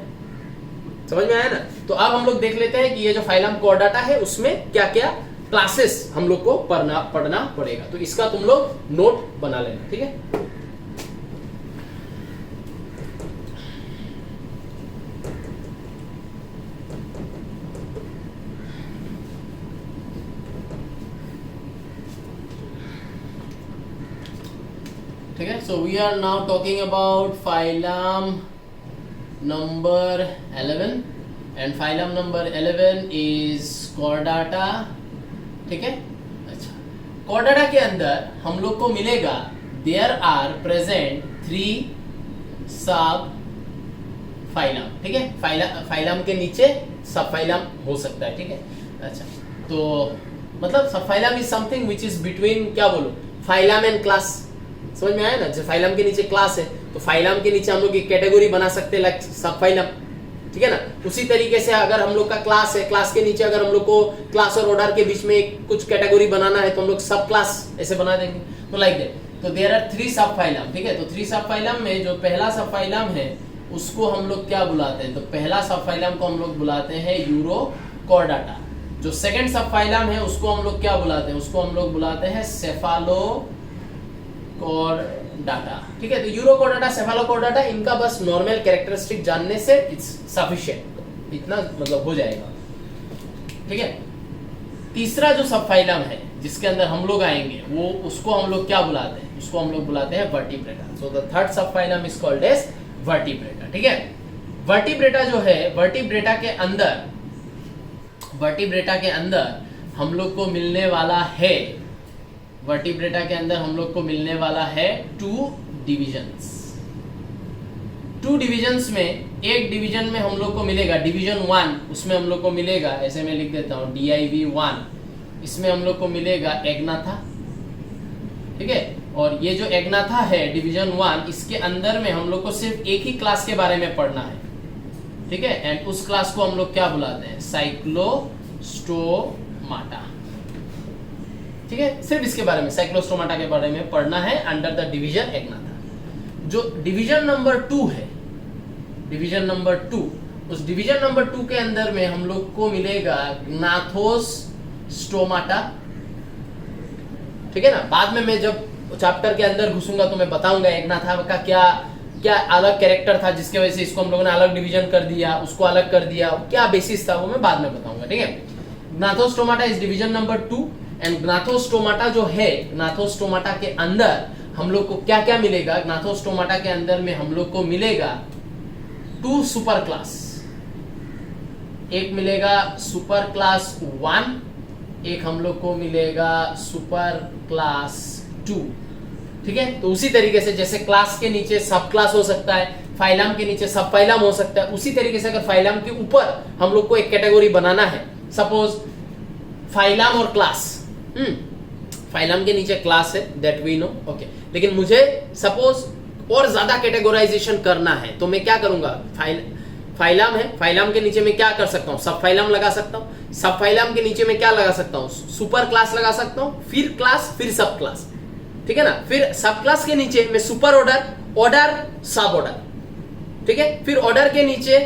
समझ में आया ना। तो अब हम लोग देख लेते हैं कि ये जो फाइलम कॉर्डाटा है उसमें क्या क्या क्लासेस हम लोग को पढ़ना पड़ेगा, तो इसका तुम लोग नोट बना लेना, ठीक है। ठीक है, so we are now talking about phylum number 11 and phylum number 11 is Chordata, ठीक है। अच्छा, कॉर्डाटा के अंदर हम लोग को मिलेगा देयर आर प्रेजेंट 3 सब फाइलम, ठीक है। फाइलम के नीचे सब फाइलम हो सकता है, ठीक है। अच्छा, तो मतलब सब phylum is something which is between, क्या बोलो, फाइलम एंड क्लास। समझ में आया ना? जैसे फाइलम के नीचे क्लास है तो फाइलम के नीचे हम लोग एक कैटेगरी बना सकते हैं लाइक सब फाइलम, ठीक है ना? उसी तरीके से अगर हम लोग का क्लास है, क्लास के नीचे अगर हम लोग को क्लास और ऑर्डर के बीच में कुछ कैटेगरी बनाना है तो हम लोग सब क्लास ऐसे बना देंगे। तो लाइक दैट। तो देयर आर 3 सब फाइलम, ठीक है? तो 3 सब फाइलम में जो पहला सब फाइलम है उसको हम लोग क्या बुलाते हैं? तो पहला सब फाइलम को हम लोग बुलाते हैं यूरो कॉर्डाटा। जो सेकंड सब फाइलम है उसको हम लोग क्या बुलाते हैं? उसको हम लोग बुलाते हैं सेफालो कॉर्डाटा, ठीक है? तो यूरो कॉर्डाटा, सेफालो कॉर्डाटा, इनका बस नॉर्मल कैरेक्टरिस्टिक जानने से इट्स सफिशिएंट, इतना मतलब हो जाएगा, ठीक है? तीसरा जो सब फाइलम है जिसके अंदर हम लोग आएंगे वो उसको हम लोग क्या बुलाते हैं? उसको हम लोग बुलाते हैं Vertebrata. So the third sub phylum is called as Vertebrata, ठीक है? वर्टिब्रेटा जो है, वर्टिब्रेटा के अंदर हम लोग को मिलने वाला है, वर्टिब्रेटा के अंदर हम लोग को मिलने वाला है 2 डिविजन्स। 2 डिविजन्स में एक डिवीजन में हम लोग को मिलेगा डिवीजन 1, उसमें हम लोग को मिलेगा, ऐसे मैं लिख देता हूँ DIV1, इसमें हम लोग को मिलेगा एग्नाथा, ठीक है? और ये जो एग्नाथा है डिवीजन 1, इसके अंदर में हम लोग को सिर्फ एक ही क्लास के बारे में पढ़ना है, ठीक है? एंड उस क्लास को हम लोग क्या बुलाते हैं? साइक्लोस्टोमाटा, ठीक है? सिर्फ इसके बारे में, साइक्लोस्टोमाटा के बारे में पढ़ना है अंडर द डिवीजन एग्नाथा। जो डिवीजन नंबर 2 है, डिवीजन नंबर 2, उस डिवीजन नंबर 2 के अंदर में हम लोग को मिलेगा ग्नाथोस्टोमाटा, ठीक है ना? बाद में मैं जब चैप्टर के अंदर घुसूंगा तो मैं बताऊंगा एग्नाथा का क्या क्या अलग कैरेक्टर था जिसके वजह से इसको हम लोगों ने अलग डिवीजन कर दिया, उसको अलग कर दिया, क्या बेसिस था वो मैं बाद में बताऊंगा, ठीक है? ग्नाथोस्टोमाटा इज डिवीजन नंबर 2 एंड ग्नाथोस्टोमाटा जो है, ग्नाथोस्टोमाटा के अंदर हम लोग को क्या क्या मिलेगा? ग्नाथोस्टोमाटा के अंदर में हम लोग को मिलेगा 2 सुपर क्लास, एक मिलेगा सुपर क्लास 1, एक हम लोग को मिलेगा सुपर क्लास 2, ठीक है? तो उसी तरीके से जैसे क्लास के नीचे सब क्लास हो सकता है, फाइलम के नीचे सब फाइलम हो सकता है, उसी तरीके से अगर फाइलम के ऊपर हम लोग को एक कैटेगरी बनाना है, सपोज फाइलम और क्लास, फाइलम के नीचे क्लास है दैट वी नो, ओके, लेकिन मुझे सपोज और ज्यादा कैटेगराइजेशन करना है तो मैं क्या करूंगा? फाइलम है, फाइलम के नीचे मैं क्या कर सकता हूँ? सब फाइलम लगा सकता हूँ, सब फाइलम के नीचे मैं क्या लगा सकता हूँ? सुपर क्लास लगा सकता हूँ, फिर क्लास, फिर सब क्लास, ठीक है ना? फिर सब क्लास के नीचे मैं सुपर ऑर्डर, ऑर्डर, सब ऑर्डर, ठीक है? फिर ऑर्डर के नीचे,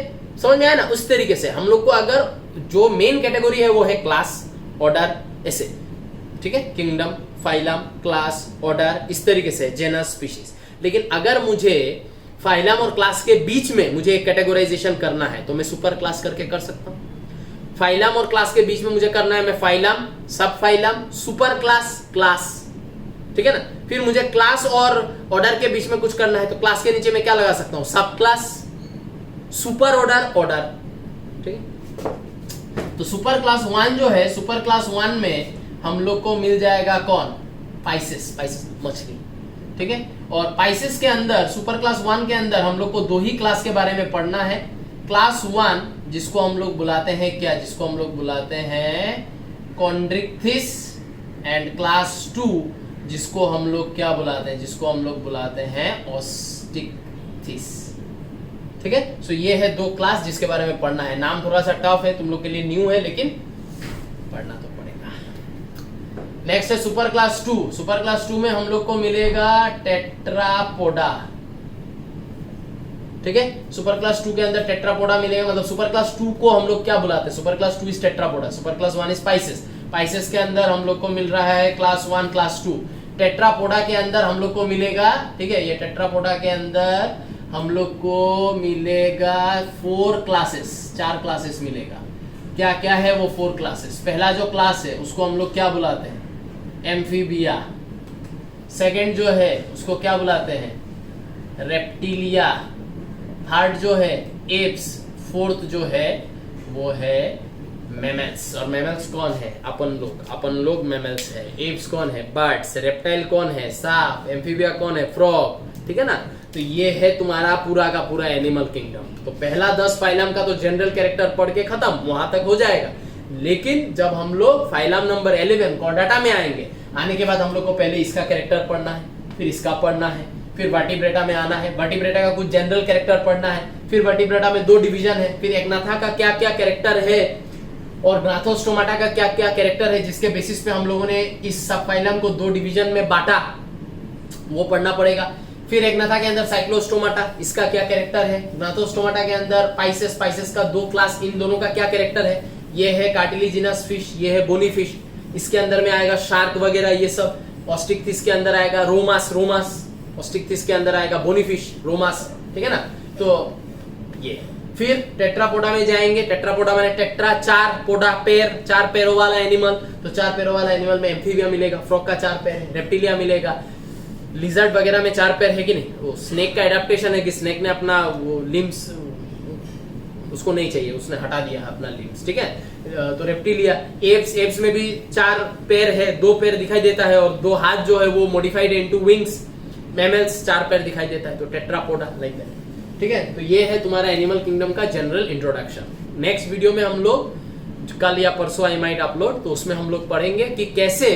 समझ में आया ना? उस तरीके से हम लोग को अगर जो मेन कैटेगरी है वो है क्लास, ऑर्डर, ऐसे, ठीक है? किंगडम, फाइलम, क्लास, ऑर्डर, इस तरीके से जेनस, स्पीशीज। लेकिन अगर मुझे फाइलम और क्लास के बीच में मुझे एक कैटेगराइजेशन करना है तो मैं सुपर क्लास करके कर सकता हूं। फाइलम और क्लास के बीच में मुझे करना है मैं फाइलम, सब फाइलम, सुपर क्लास, क्लास, ठीक है ना? फिर मुझे क्लास और ऑर्डर के बीच में कुछ करना है तो क्लास के नीचे मैं क्या लगा सकता हूं? सब क्लास, सुपर ऑर्डर, ऑर्डर, ठीक है? तो सुपर क्लास 1 जो है, सुपर क्लास 1 में हम लोग को मिल जाएगा कौन? पाइसेस, पाइसेस मछली, ठीक है? और पाइसेस के अंदर, सुपर क्लास 1 के अंदर हम लोग को 2 ही क्लास के बारे में पढ़ना है। क्लास 1 जिसको हम लोग बुलाते हैं क्या? जिसको हम लोग बुलाते हैं कॉन्ड्रिक्थिस, एंड क्लास 2 जिसको हम लोग क्या बुलाते हैं? जिसको हम लोग बुलाते हैं ऑस्टिकथिस, ठीक है? सो ये है 2 क्लास जिसके बारे में पढ़ना है। नाम थोड़ा सा टफ है, तुम लोग के लिए न्यू है, लेकिन पढ़ना तो पड़ेगा। नेक्स्ट है सुपर क्लास 2। सुपर क्लास 2 में हम लोग को मिलेगा टेट्रापोडा, ठीक है? सुपर क्लास 2 के अंदर टेट्रापोडा मिलेगा, मतलब सुपर क्लास 2 को हम लोग क्या बुलाते हैं? Super class 2 is Tetrapoda, super class 1 is Pisces. Pisces के अंदर हम लोग को मिल रहा है क्लास 1, क्लास 2। टेट्रापोडा के अंदर हम लोग को मिलेगा, ठीक है? ये टेट्रापोडा के अंदर हम लोग को मिलेगा 4 क्लासेस, 4 क्लासेस मिलेगा। क्या क्या है वो 4 क्लासेस? पहला जो क्लास है उसको हम लोग क्या बुलाते हैं? एम्फीबिया। सेकंड जो है उसको क्या बुलाते हैं? रेप्टिलिया। थर्ड जो है एप्स। फोर्थ जो है वो है मैमल्स। और मैमल्स कौन है? अपन लोग मैमल्स है। एप्स कौन है? बर्ड्स। रेप्टाइल कौन है? सांप। एम्फीबिया कौन है? फ्रॉग, ठीक है ना? तो ये है तुम्हारा पूरा का पूरा एनिमल किंगडम। तो पहला 10 फाइलम का तो जनरल कैरेक्टर पढ़ के खत्म, वहां तक हो जाएगा। लेकिन जब हम लोग फाइलम नंबर 11 कॉर्डाटा में आएंगे, आने के बाद हम लोग को पहले इसका कैरेक्टर पढ़ना है, फिर इसका पढ़ना है, फिर वर्टिब्रेटा में आना है, वर्टिब्रेटा का कुछ जनरल कैरेक्टर पढ़ना है, फिर वर्टिब्रेटा में 2 डिवीजन है, फिर एग्नाथा का क्या क्या कैरेक्टर है और ग्नाथोस्टोमाटा का क्या क्या कैरेक्टर है, जिसके बेसिस पे हम लोगों ने इस सब फाइलम को 2 डिवीजन में बांटा, वो पढ़ना पड़ेगा। फिर एग्नाथा के अंदर साइक्लोस्टोमाटा, इसका क्या कैरेक्टर है, ग्नाथोस्टोमाटा के अंदर पाइसेस का 2 क्लास, इन दोनों का क्या कैरेक्टर है, ये है कार्टिलिजिनस फिश, ये है बोनी फिश, इसके अंदर में आएगा शार्क वगैरह ये सब, ऑस्टिक्थिस के अंदर आएगा रोमास, ऑस्टिक्थिस के अंदर आएगा बोनी फिश, रोमास, ठीक है ना। तो ये फिर टेट्रापोडा में जाएंगे, टेट्रापोडा माने टेट्रा 4 पोडा पैर, 4 पैरों वाला एनिमल, तो 4 पैरों वाला एनिमल में एम्फीबिया मिलेगा, फ्रॉग का 4 पैर है, रेप्टिलिया मिलेगा, लिजर्ड वगैरह में 4 पैर है कि नहीं। वो स्नेक का एडेप्टेशन है कि स्नेक ने अपना वो लिम्स उसको नहीं चाहिए, उसने हटा दिया अपना लिम्स, ठीक है। तो रेप्टिलिया, एप्स में भी 4 पैर है, 2 पैर दिखाई देता है और 2 हाथ जो है वो मॉडिफाइड इनटू विंग्स, मैमल्स 4 पैर दिखाई देता है, तो टेट्रापोडा लाइक दैट, ठीक है। तो ये है तुम्हारा एनिमल किंगडम का जनरल इंट्रोडक्शन। नेक्स्ट वीडियो में हम लोग कल या परसों आई माइट अपलोड, तो उसमें हम लोग पढ़ेंगे कि कैसे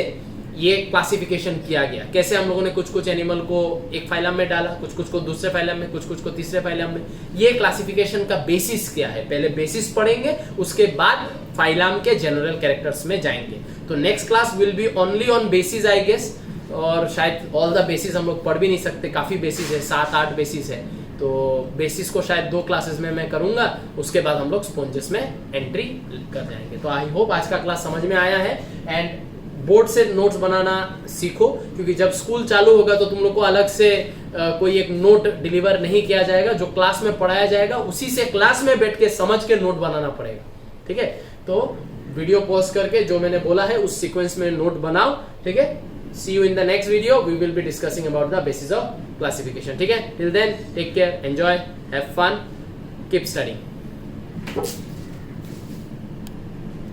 ये क्लासिफिकेशन किया गया, कैसे हम लोगों ने कुछ कुछ एनिमल को एक फाइलम में डाला, कुछ कुछ को दूसरे फाइलम में, कुछ कुछ को तीसरे फाइलम में। ये क्लासिफिकेशन का बेसिस क्या है, पहले बेसिस पढ़ेंगे, उसके बाद फाइलम के जनरल कैरेक्टर्स में जाएंगे। तो next class will be only on basis I guess, और शायद ऑल द बेसिस हम लोग पढ़ भी नहीं सकते, काफी बेसिस है, 7-8 बेसिस है। तो बेसिस को शायद 2 क्लासेस में मैं करूंगा, उसके बाद हम लोग स्पॉन्जेस में एंट्री कर जाएंगे। तो आई होप आज का क्लास समझ में आया है, एंड बोर्ड से नोट्स बनाना सीखो, क्योंकि जब स्कूल चालू होगा तो तुम लोग को अलग से कोई एक नोट डिलीवर नहीं किया जाएगा, जो क्लास में पढ़ाया जाएगा उसी से क्लास में बैठ के समझ के नोट बनाना पड़ेगा, ठीक है। तो वीडियो पॉज करके जो मैंने बोला है उस सीक्वेंस में नोट बनाओ, ठीक है। See you in the next video. We will be discussing about the basis of classification. ठीक है? Till then, take care, enjoy, have fun, keep studying.